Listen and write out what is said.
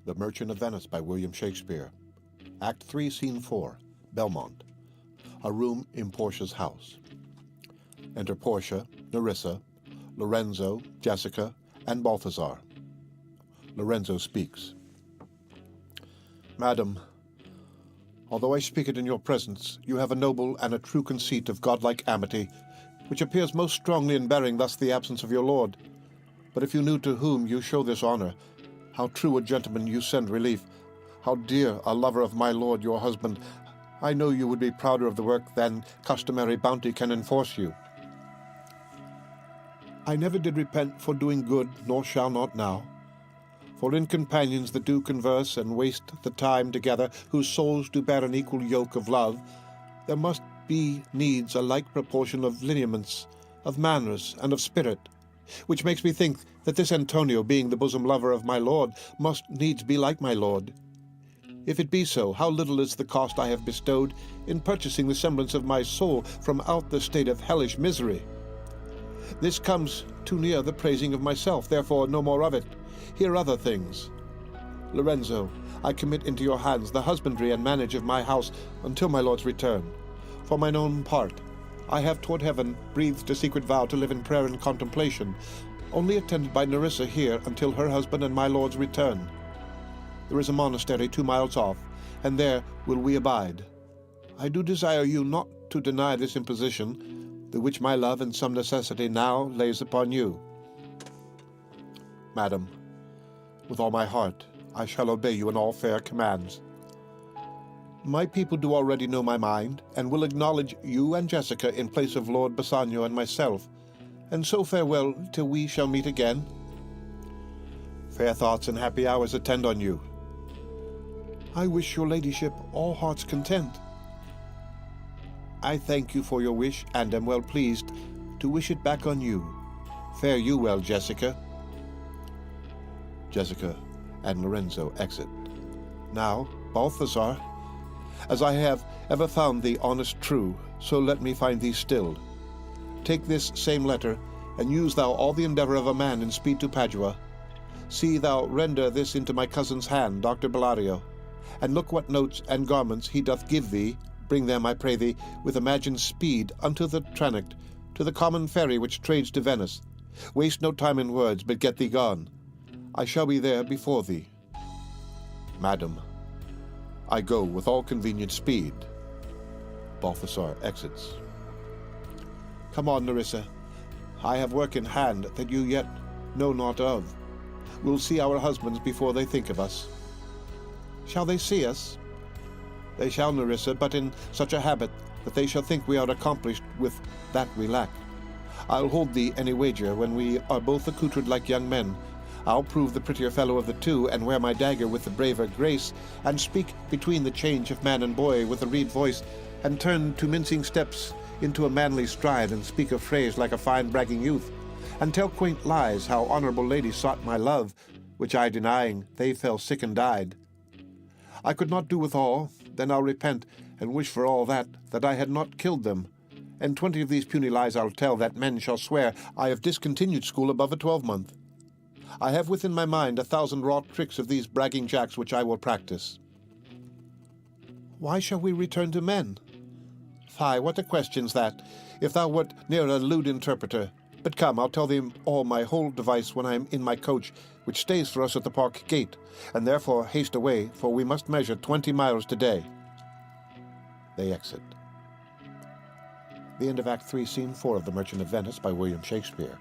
The Merchant of Venice by William Shakespeare. Act 3, Scene 4, Belmont. A room in Portia's house. Enter Portia, Nerissa, Lorenzo, Jessica, and Balthazar. Lorenzo speaks. Madam, although I speak it in your presence, you have a noble and a true conceit of godlike amity, which appears most strongly in bearing thus the absence of your lord. But if you knew to whom you show this honor, how true a gentleman you send relief, how dear a lover of my lord your husband, I know you would be prouder of the work than customary bounty can enforce you. I never did repent for doing good, nor shall not now. For in companions that do converse and waste the time together, whose souls do bear an equal yoke of love, there must be needs a like proportion of lineaments, of manners, and of spirit, which makes me think that this Antonio, being the bosom lover of my lord, must needs be like my lord. If it be so, how little is the cost I have bestowed in purchasing the semblance of my soul from out the state of hellish misery. This comes too near the praising of myself, therefore no more of it. Hear other things. Lorenzo, I commit into your hands the husbandry and manage of my house until my lord's return. For mine own part, I have toward heaven breathed a secret vow to live in prayer and contemplation, only attended by Nerissa here until her husband and my lord's return. There is a monastery 2 miles off, and there will we abide. I do desire you not to deny this imposition, the which my love and some necessity now lays upon you. Madam, with all my heart, I shall obey you in all fair commands. My people do already know my mind, and will acknowledge you and Jessica in place of Lord Bassanio and myself, and so farewell till we shall meet again. Fair thoughts and happy hours attend on you. I wish your ladyship all heart's content. I thank you for your wish, and am well pleased to wish it back on you. Fare you well, Jessica. Jessica and Lorenzo exit. Now, Balthazar, as I have ever found thee honest true, so let me find thee still. Take this same letter, and use thou all the endeavour of a man in speed to Padua. See thou render this into my cousin's hand, Dr. Bellario, and look what notes and garments he doth give thee. Bring them, I pray thee, with imagined speed unto the Tranact, to the common ferry which trades to Venice. Waste no time in words, but get thee gone. I shall be there before thee. Madam, I go with all convenient speed. Balthazar exits. Come on, Nerissa. I have work in hand that you yet know not of. We'll see our husbands before they think of us. Shall they see us? They shall, Nerissa, but in such a habit that they shall think we are accomplished with that we lack. I'll hold thee any wager when we are both accoutred like young men. I'll prove the prettier fellow of the two, and wear my dagger with the braver grace, and speak between the change of man and boy with a reed voice, and turn to mincing steps into a manly stride, and speak a phrase like a fine bragging youth, and tell quaint lies how honourable ladies sought my love, which I denying, they fell sick and died. I could not do with all, then I'll repent, and wish for all that I had not killed them. And 20 of these puny lies I'll tell, that men shall swear I have discontinued school above a 12-month. I have within my mind 1,000 wrought tricks of these bragging jacks which I will practice. Why shall we return to men? Fie, what a question's that, if thou wert near a lewd interpreter. But come, I'll tell thee all my whole device when I am in my coach, which stays for us at the park gate, and therefore haste away, for we must measure 20 miles today. They exit. The end of Act 3, Scene 4 of The Merchant of Venice by William Shakespeare.